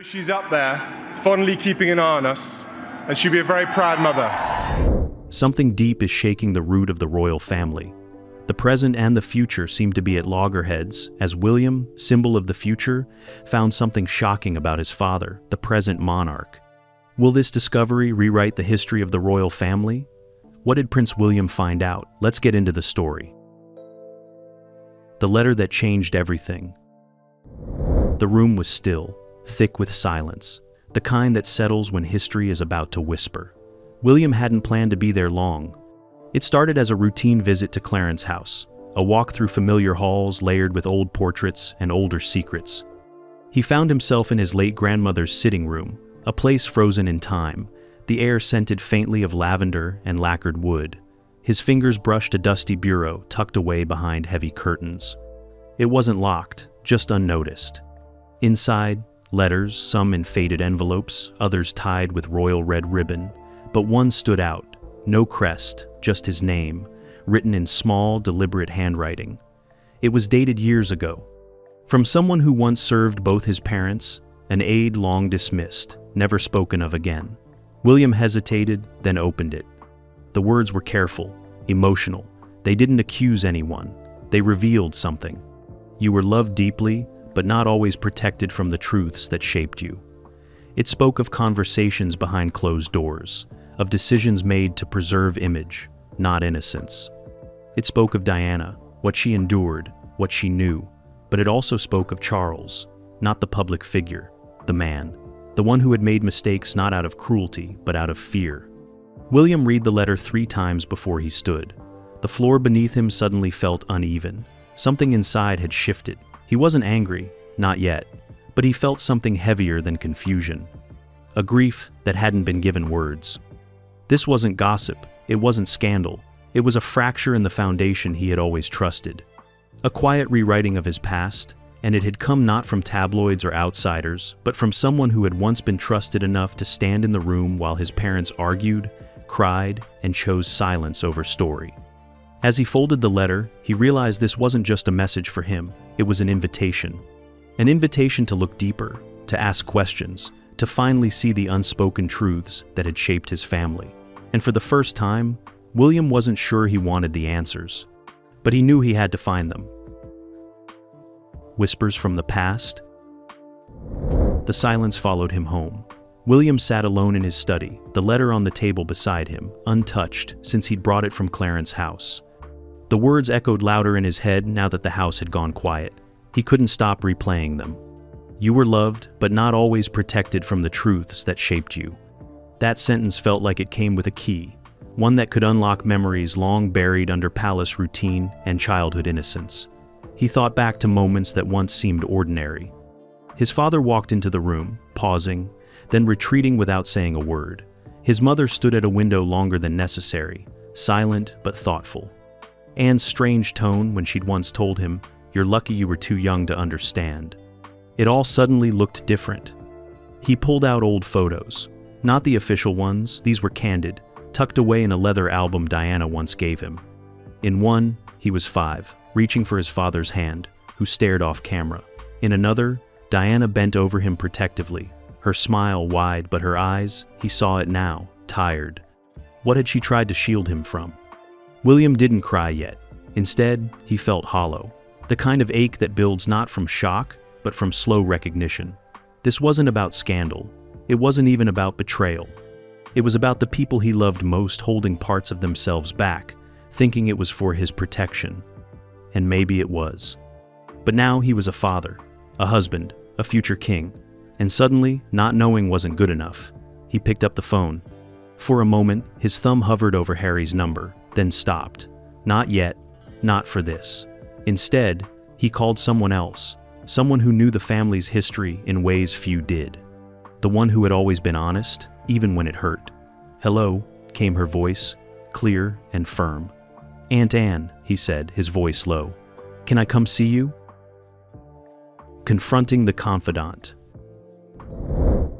She's up there, fondly keeping an eye on us, and she'll be a very proud mother. Something deep is shaking the root of the royal family. The present and the future seem to be at loggerheads, as William, symbol of the future, found something shocking about his father, the present monarch. Will this discovery rewrite the history of the royal family? What did Prince William find out? Let's get into the story. The letter that changed everything. The room was still, thick with silence, the kind that settles when history is about to whisper. William hadn't planned to be there long. It started as a routine visit to Clarence's house, a walk through familiar halls layered with old portraits and older secrets. He found himself in his late grandmother's sitting room, a place frozen in time, the air scented faintly of lavender and lacquered wood. His fingers brushed a dusty bureau tucked away behind heavy curtains. It wasn't locked, just unnoticed. Inside, letters, some in faded envelopes, others tied with royal red ribbon, but one stood out, no crest, just his name, written in small, deliberate handwriting. It was dated years ago. From someone who once served both his parents, an aide long dismissed, never spoken of again. William hesitated, then opened it. The words were careful, emotional. They didn't accuse anyone. They revealed something. You were loved deeply, but not always protected from the truths that shaped you. It spoke of conversations behind closed doors, of decisions made to preserve image, not innocence. It spoke of Diana, what she endured, what she knew, but it also spoke of Charles, not the public figure, the man, the one who had made mistakes not out of cruelty, but out of fear. William read the letter 3 times before he stood. The floor beneath him suddenly felt uneven. Something inside had shifted. He wasn't angry, not yet, but he felt something heavier than confusion. A grief that hadn't been given words. This wasn't gossip, it wasn't scandal, it was a fracture in the foundation he had always trusted. A quiet rewriting of his past, and it had come not from tabloids or outsiders, but from someone who had once been trusted enough to stand in the room while his parents argued, cried, and chose silence over story. As he folded the letter, he realized this wasn't just a message for him, it was an invitation. An invitation to look deeper, to ask questions, to finally see the unspoken truths that had shaped his family. And for the first time, William wasn't sure he wanted the answers, but he knew he had to find them. Whispers from the past? The silence followed him home. William sat alone in his study, the letter on the table beside him, untouched since he'd brought it from Clarence's house. The words echoed louder in his head now that the house had gone quiet. He couldn't stop replaying them. You were loved, but not always protected from the truths that shaped you. That sentence felt like it came with a key, one that could unlock memories long buried under palace routine and childhood innocence. He thought back to moments that once seemed ordinary. His father walked into the room, pausing, then retreating without saying a word. His mother stood at a window longer than necessary, silent but thoughtful. Anne's strange tone when she'd once told him, "You're lucky you were too young to understand." It all suddenly looked different. He pulled out old photos. Not the official ones, these were candid, tucked away in a leather album Diana once gave him. In one, he was 5, reaching for his father's hand, who stared off camera. In another, Diana bent over him protectively, her smile wide but her eyes, he saw it now, tired. What had she tried to shield him from? William didn't cry yet. Instead, he felt hollow, the kind of ache that builds not from shock, but from slow recognition. This wasn't about scandal. It wasn't even about betrayal. It was about the people he loved most holding parts of themselves back, thinking it was for his protection. And maybe it was. But now he was a father, a husband, a future king, and suddenly, not knowing wasn't good enough. He picked up the phone. For a moment, his thumb hovered over Harry's number, then stopped. Not yet, not for this. Instead, he called someone else, someone who knew the family's history in ways few did. The one who had always been honest, even when it hurt. "Hello," came her voice, clear and firm. "Aunt Anne," he said, his voice low. "Can I come see you?" Confronting the confidant.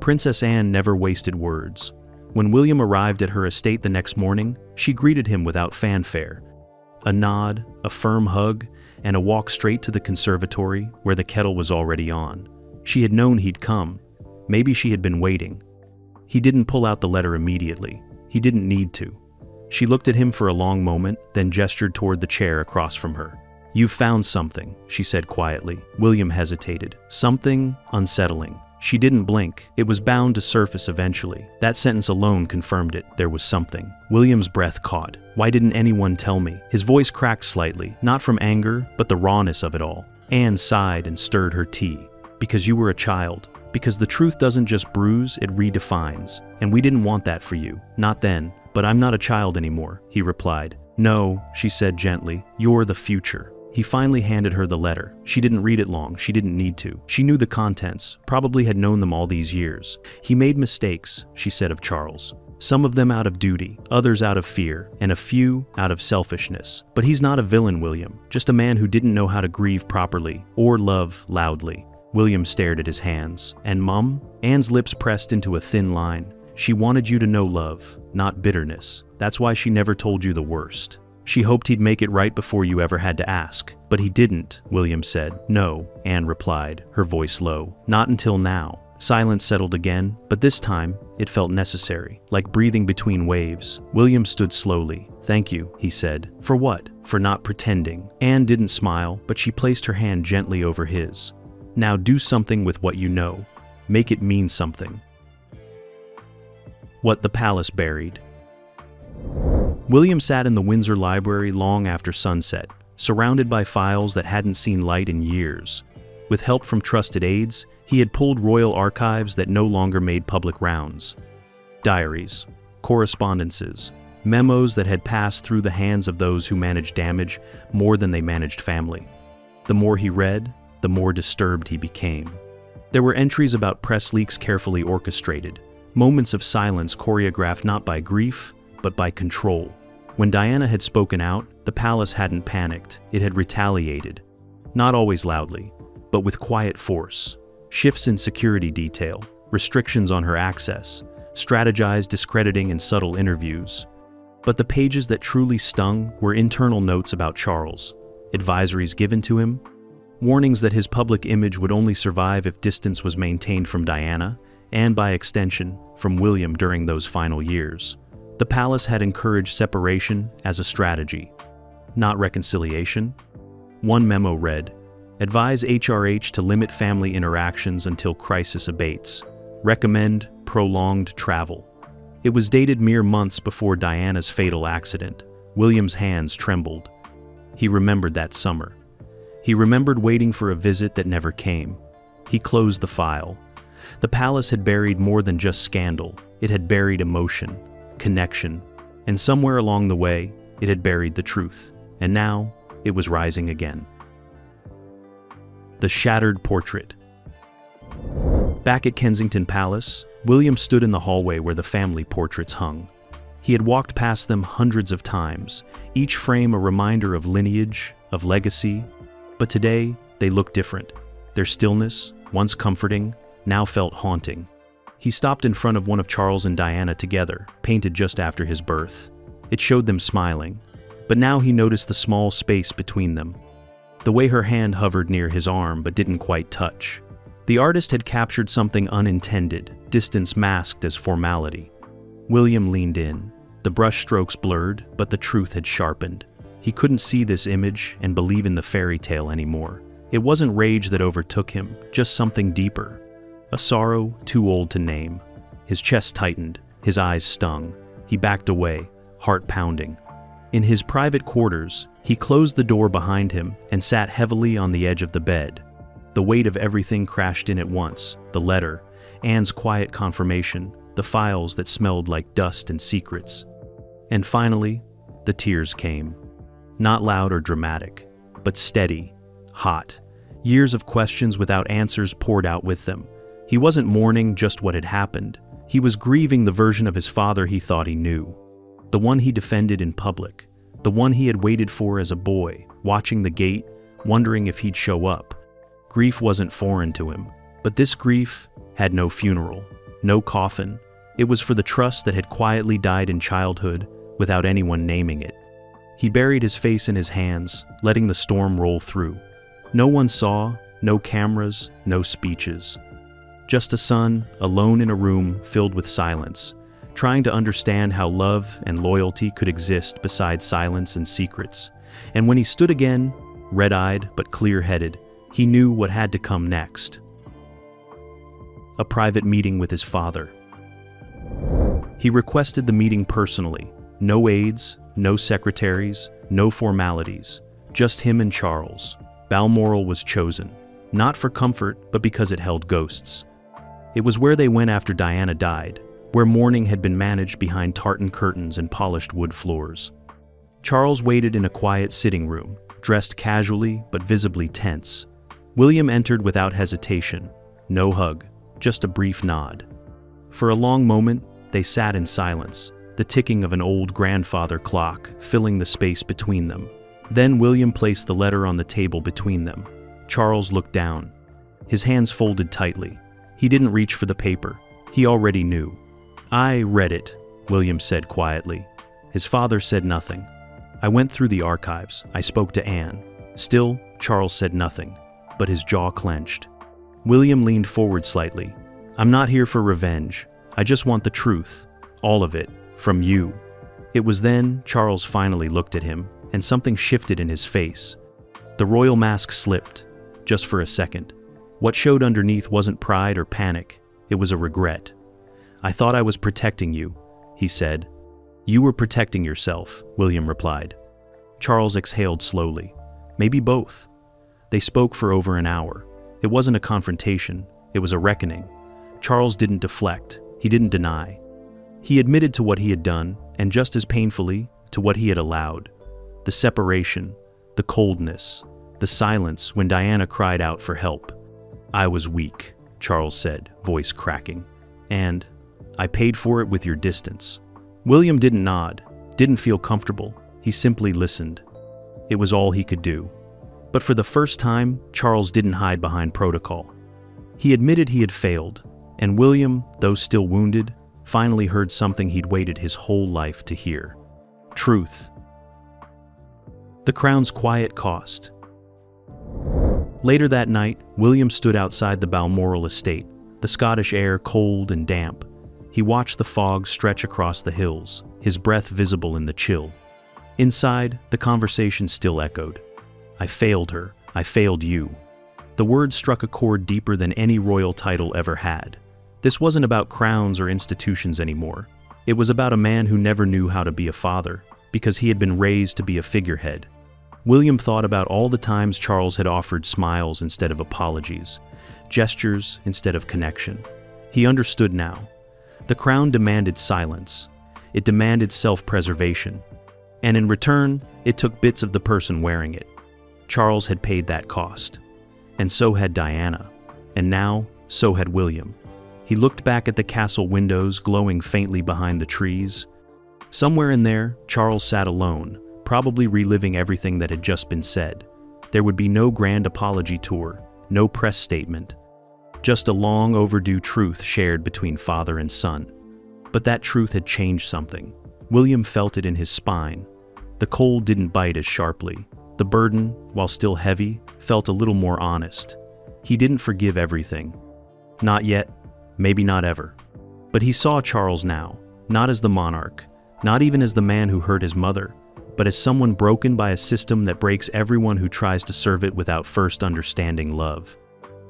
Princess Anne never wasted words. When William arrived at her estate the next morning, she greeted him without fanfare. A nod, a firm hug, and a walk straight to the conservatory where the kettle was already on. She had known he'd come. Maybe she had been waiting. He didn't pull out the letter immediately. He didn't need to. She looked at him for a long moment, then gestured toward the chair across from her. "You've found something," she said quietly. William hesitated. Something unsettling. She didn't blink. It was bound to surface eventually. That sentence alone confirmed it. There was something. William's breath caught. Why didn't anyone tell me? His voice cracked slightly, not from anger, but the rawness of it all. Anne sighed and stirred her tea. "Because you were a child. Because the truth doesn't just bruise, it redefines. And we didn't want that for you. Not then. But I'm not a child anymore," he replied. "No," she said gently. "You're the future." He finally handed her the letter. She didn't read it long. She didn't need to. She knew the contents, probably had known them all these years. "He made mistakes," she said of Charles. "Some of them out of duty, others out of fear, and a few out of selfishness. But he's not a villain, William. Just a man who didn't know how to grieve properly or love loudly." William stared at his hands. "And Mum?" Anne's lips pressed into a thin line. "She wanted you to know love, not bitterness. That's why she never told you the worst. She hoped he'd make it right before you ever had to ask. But he didn't," William said. "No," Anne replied, her voice low. "Not until now." Silence settled again, but this time it felt necessary, like breathing between waves. William stood slowly. "Thank you," he said. "For what?" "For not pretending." Anne didn't smile, but she placed her hand gently over his. "Now do something with what you know. Make it mean something." What the palace buried. William sat in the Windsor Library long after sunset, surrounded by files that hadn't seen light in years. With help from trusted aides, he had pulled royal archives that no longer made public rounds. Diaries, correspondences, memos that had passed through the hands of those who managed damage more than they managed family. The more he read, the more disturbed he became. There were entries about press leaks carefully orchestrated, moments of silence choreographed not by grief, but by control. When Diana had spoken out, the palace hadn't panicked, it had retaliated. Not always loudly, but with quiet force. Shifts in security detail, restrictions on her access, strategized discrediting and subtle interviews. But the pages that truly stung were internal notes about Charles, advisories given to him, warnings that his public image would only survive if distance was maintained from Diana, and by extension, from William during those final years. The palace had encouraged separation as a strategy, not reconciliation. One memo read, "Advise HRH to limit family interactions until crisis abates. Recommend prolonged travel." It was dated mere months before Diana's fatal accident. William's hands trembled. He remembered that summer. He remembered waiting for a visit that never came. He closed the file. The palace had buried more than just scandal. It had buried emotion, connection, and somewhere along the way, it had buried the truth. And now, it was rising again. The shattered portrait. Back at Kensington Palace, William stood in the hallway where the family portraits hung. He had walked past them hundreds of times, each frame a reminder of lineage, of legacy. But today, they looked different. Their stillness, once comforting, now felt haunting. He stopped in front of one of Charles and Diana together, painted just after his birth. It showed them smiling, but now he noticed the small space between them. The way her hand hovered near his arm but didn't quite touch. The artist had captured something unintended, distance masked as formality. William leaned in. The brush strokes blurred, but the truth had sharpened. He couldn't see this image and believe in the fairy tale anymore. It wasn't rage that overtook him, just something deeper. A sorrow too old to name. His chest tightened, his eyes stung. He backed away, heart pounding. In his private quarters, he closed the door behind him and sat heavily on the edge of the bed. The weight of everything crashed in at once, the letter, Anne's quiet confirmation, the files that smelled like dust and secrets. And finally, the tears came. Not loud or dramatic, but steady, hot. Years of questions without answers poured out with them. He wasn't mourning just what had happened. He was grieving the version of his father he thought he knew. The one he defended in public. The one he had waited for as a boy, watching the gate, wondering if he'd show up. Grief wasn't foreign to him, but this grief had no funeral, no coffin. It was for the trust that had quietly died in childhood without anyone naming it. He buried his face in his hands, letting the storm roll through. No one saw, no cameras, no speeches. Just a son, alone in a room filled with silence, trying to understand how love and loyalty could exist beside silence and secrets. And when he stood again, red-eyed but clear-headed, he knew what had to come next. A private meeting with his father. He requested the meeting personally. No aides, no secretaries, no formalities. Just him and Charles. Balmoral was chosen, not for comfort, but because it held ghosts. It was where they went after Diana died, where mourning had been managed behind tartan curtains and polished wood floors. Charles waited in a quiet sitting room, dressed casually but visibly tense. William entered without hesitation. No hug, just a brief nod. For a long moment, they sat in silence, the ticking of an old grandfather clock filling the space between them. Then William placed the letter on the table between them. Charles looked down, his hands folded tightly. He didn't reach for the paper. He already knew. "I read it," William said quietly. His father said nothing. "I went through the archives. I spoke to Anne." Still, Charles said nothing, but his jaw clenched. William leaned forward slightly. "I'm not here for revenge. I just want the truth. All of it. From you." It was then Charles finally looked at him, and something shifted in his face. The royal mask slipped, just for a second. What showed underneath wasn't pride or panic. It was a regret. "I thought I was protecting you," he said. "You were protecting yourself," William replied. Charles exhaled slowly. Maybe both. They spoke for over an hour. It wasn't a confrontation. It was a reckoning. Charles didn't deflect. He didn't deny. He admitted to what he had done, and just as painfully, to what he had allowed. The separation, the coldness, the silence when Diana cried out for help. "I was weak," Charles said, voice cracking. "And I paid for it with your distance." William didn't nod, didn't feel comfortable. He simply listened. It was all he could do. But for the first time, Charles didn't hide behind protocol. He admitted he had failed, and William, though still wounded, finally heard something he'd waited his whole life to hear. Truth. The crown's quiet cost. Later that night, William stood outside the Balmoral estate, the Scottish air cold and damp. He watched the fog stretch across the hills, his breath visible in the chill. Inside, the conversation still echoed. "I failed her. I failed you." The words struck a chord deeper than any royal title ever had. This wasn't about crowns or institutions anymore. It was about a man who never knew how to be a father, because he had been raised to be a figurehead. William thought about all the times Charles had offered smiles instead of apologies, gestures instead of connection. He understood now. The crown demanded silence. It demanded self-preservation. And in return, it took bits of the person wearing it. Charles had paid that cost. And so had Diana. And now, so had William. He looked back at the castle windows glowing faintly behind the trees. Somewhere in there, Charles sat alone, probably reliving everything that had just been said. There would be no grand apology tour, no press statement. Just a long overdue truth shared between father and son. But that truth had changed something. William felt it in his spine. The cold didn't bite as sharply. The burden, while still heavy, felt a little more honest. He didn't forgive everything. Not yet, maybe not ever. But he saw Charles now, not as the monarch, not even as the man who hurt his mother, but as someone broken by a system that breaks everyone who tries to serve it without first understanding love.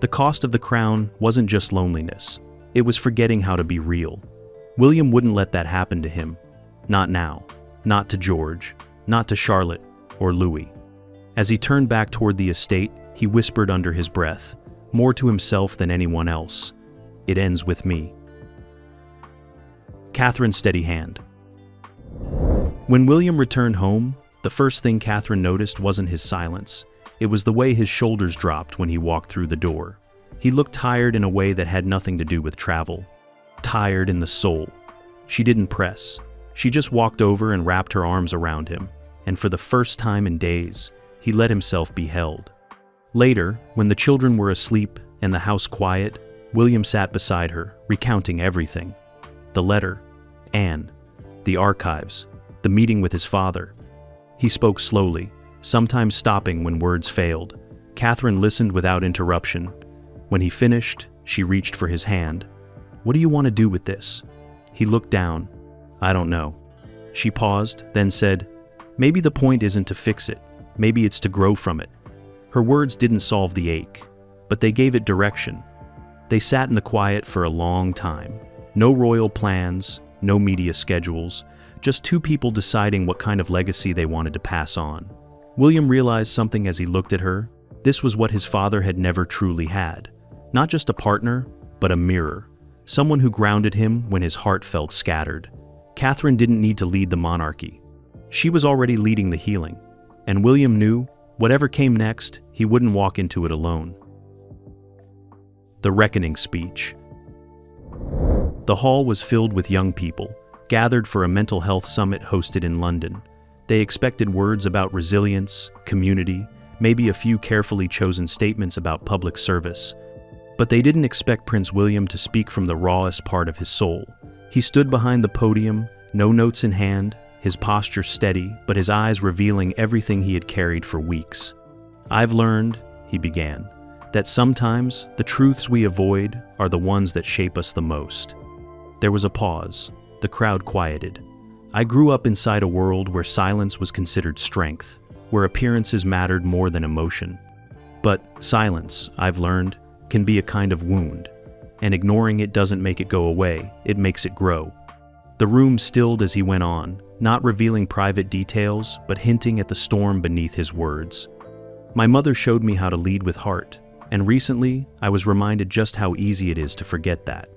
The cost of the crown wasn't just loneliness. It was forgetting how to be real. William wouldn't let that happen to him. Not now. Not to George. Not to Charlotte or Louis. As he turned back toward the estate, he whispered under his breath, more to himself than anyone else, "It ends with me." Catherine's steady hand. When William returned home, the first thing Catherine noticed wasn't his silence. It was the way his shoulders dropped when he walked through the door. He looked tired in a way that had nothing to do with travel. Tired in the soul. She didn't press. She just walked over and wrapped her arms around him, and for the first time in days, he let himself be held. Later, when the children were asleep and the house quiet, William sat beside her, recounting everything. The letter, Anne, the archives, the meeting with his father. He spoke slowly, sometimes stopping when words failed. Catherine listened without interruption. When he finished, She reached for his hand. "What do you want to do with this?" He looked down. "I don't know." She paused, then said, "Maybe the point isn't to fix it. Maybe it's to grow from it." Her words didn't solve the ache, but they gave it direction. They sat in the quiet for a long time. No royal plans, no media schedules, just two people deciding what kind of legacy they wanted to pass on. William realized something as he looked at her. This was what his father had never truly had. Not just a partner, but a mirror. Someone who grounded him when his heart felt scattered. Catherine didn't need to lead the monarchy. She was already leading the healing. And William knew, whatever came next, he wouldn't walk into it alone. The Reckoning Speech. The hall was filled with young people, gathered for a mental health summit hosted in London. They expected words about resilience, community, maybe a few carefully chosen statements about public service. But they didn't expect Prince William to speak from the rawest part of his soul. He stood behind the podium, no notes in hand, his posture steady, but his eyes revealing everything he had carried for weeks. "I've learned," he began, "that sometimes the truths we avoid are the ones that shape us the most." There was a pause. The crowd quieted. "I grew up inside a world where silence was considered strength, where appearances mattered more than emotion. But silence, I've learned, can be a kind of wound, and ignoring it doesn't make it go away, it makes it grow." The room stilled as he went on, not revealing private details, but hinting at the storm beneath his words. "My mother showed me how to lead with heart, and recently I was reminded just how easy it is to forget that.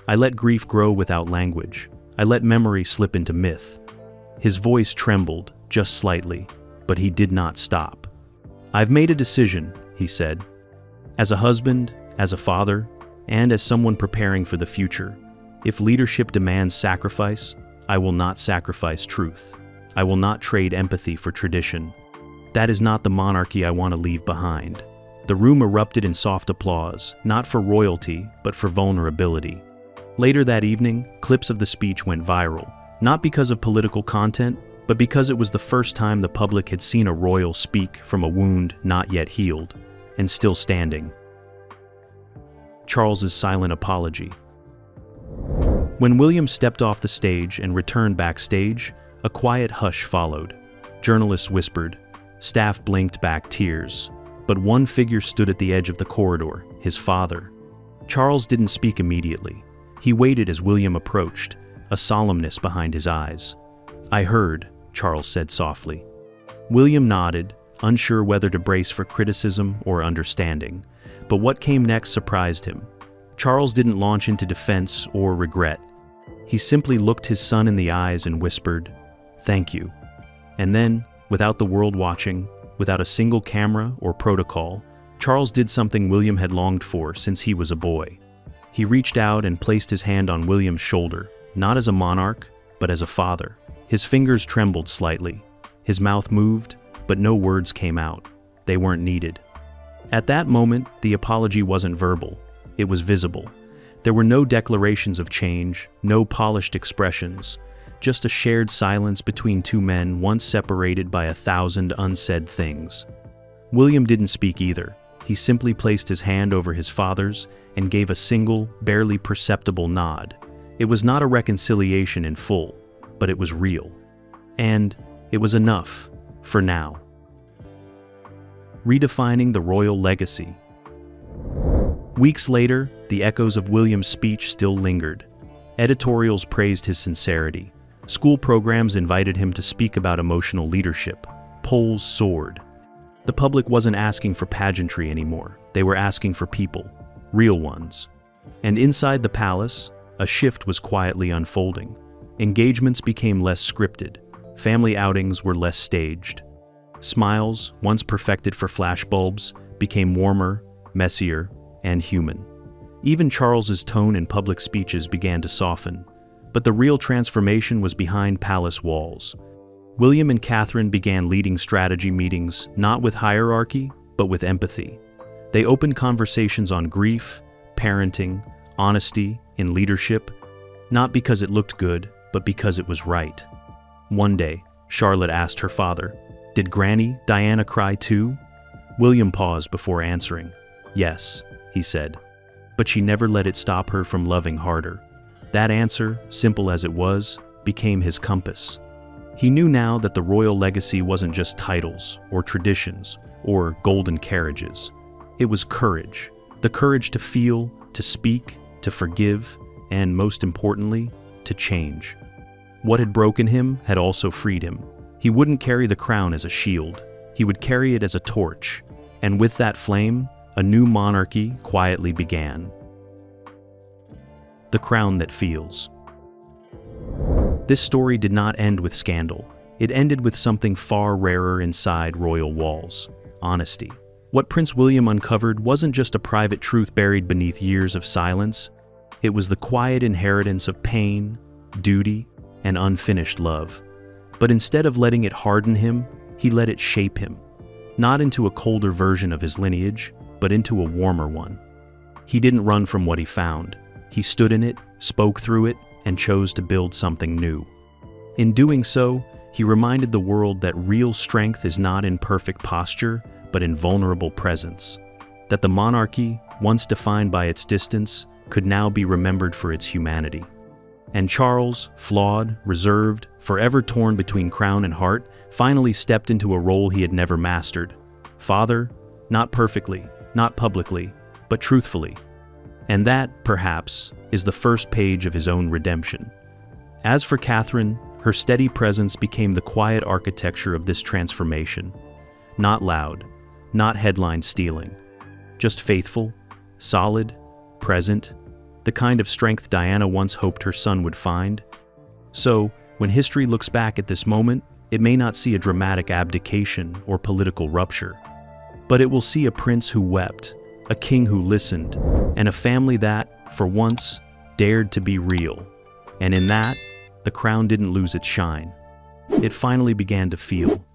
I let grief grow without language. I let memory slip into myth." His voice trembled, just slightly, but he did not stop. "I've made a decision," he said. "As a husband, as a father, and as someone preparing for the future, if leadership demands sacrifice, I will not sacrifice truth. I will not trade empathy for tradition. That is not the monarchy I want to leave behind." The room erupted in soft applause, not for royalty, but for vulnerability. Later that evening, clips of the speech went viral, not because of political content, but because it was the first time the public had seen a royal speak from a wound not yet healed, and still standing. Charles's silent apology. When William stepped off the stage and returned backstage, a quiet hush followed. Journalists whispered, staff blinked back tears, but one figure stood at the edge of the corridor, his father. Charles didn't speak immediately. He waited as William approached, a solemnness behind his eyes. "I heard," Charles said softly. William nodded, unsure whether to brace for criticism or understanding, but what came next surprised him. Charles didn't launch into defense or regret. He simply looked his son in the eyes and whispered, "Thank you." And then, without the world watching, without a single camera or protocol, Charles did something William had longed for since he was a boy. He reached out and placed his hand on William's shoulder, not as a monarch, but as a father. His fingers trembled slightly. His mouth moved, but no words came out. They weren't needed. At that moment, the apology wasn't verbal. It was visible. There were no declarations of change, no polished expressions, just a shared silence between two men once separated by 1,000 unsaid things. William didn't speak either. He simply placed his hand over his father's and gave a single, barely perceptible nod. It was not a reconciliation in full, but it was real. And it was enough, for now. Redefining the royal legacy. Weeks later, the echoes of William's speech still lingered. Editorials praised his sincerity. School programs invited him to speak about emotional leadership. Polls soared. The public wasn't asking for pageantry anymore. They were asking for people, real ones. And inside the palace, a shift was quietly unfolding. Engagements became less scripted. Family outings were less staged. Smiles, once perfected for flashbulbs, became warmer, messier, and human. Even Charles's tone in public speeches began to soften. But the real transformation was behind palace walls. William and Catherine began leading strategy meetings, not with hierarchy, but with empathy. They opened conversations on grief, parenting, honesty, in leadership, not because it looked good, but because it was right. One day, Charlotte asked her father, "Did Granny Diana cry too?" William paused before answering. "Yes," he said. but she never let it stop her from loving harder. That answer, simple as it was, became his compass. He knew now that the royal legacy wasn't just titles or traditions or golden carriages. It was courage. The courage to feel, to speak, to forgive, and most importantly, to change. What had broken him had also freed him. He wouldn't carry the crown as a shield. He would carry it as a torch. And with that flame, a new monarchy quietly began. The crown that feels. This story did not end with scandal. It ended with something far rarer inside royal walls: honesty. What Prince William uncovered wasn't just a private truth buried beneath years of silence. It was the quiet inheritance of pain, duty, and unfinished love. But instead of letting it harden him, he let it shape him. Not into a colder version of his lineage, but into a warmer one. He didn't run from what he found. He stood in it, spoke through it, and chose to build something new. In doing so, he reminded the world that real strength is not in perfect posture, but in vulnerable presence. That the monarchy, once defined by its distance, could now be remembered for its humanity. And Charles, flawed, reserved, forever torn between crown and heart, finally stepped into a role he had never mastered. Father, not perfectly, not publicly, but truthfully. And that, perhaps, is the first page of his own redemption. As for Catherine, her steady presence became the quiet architecture of this transformation. Not loud, not headline-stealing, just faithful, solid, present, the kind of strength Diana once hoped her son would find. So, when history looks back at this moment, it may not see a dramatic abdication or political rupture, but it will see a prince who wept, a king who listened, and a family that, for once, dared to be real. And in that, the crown didn't lose its shine. It finally began to feel.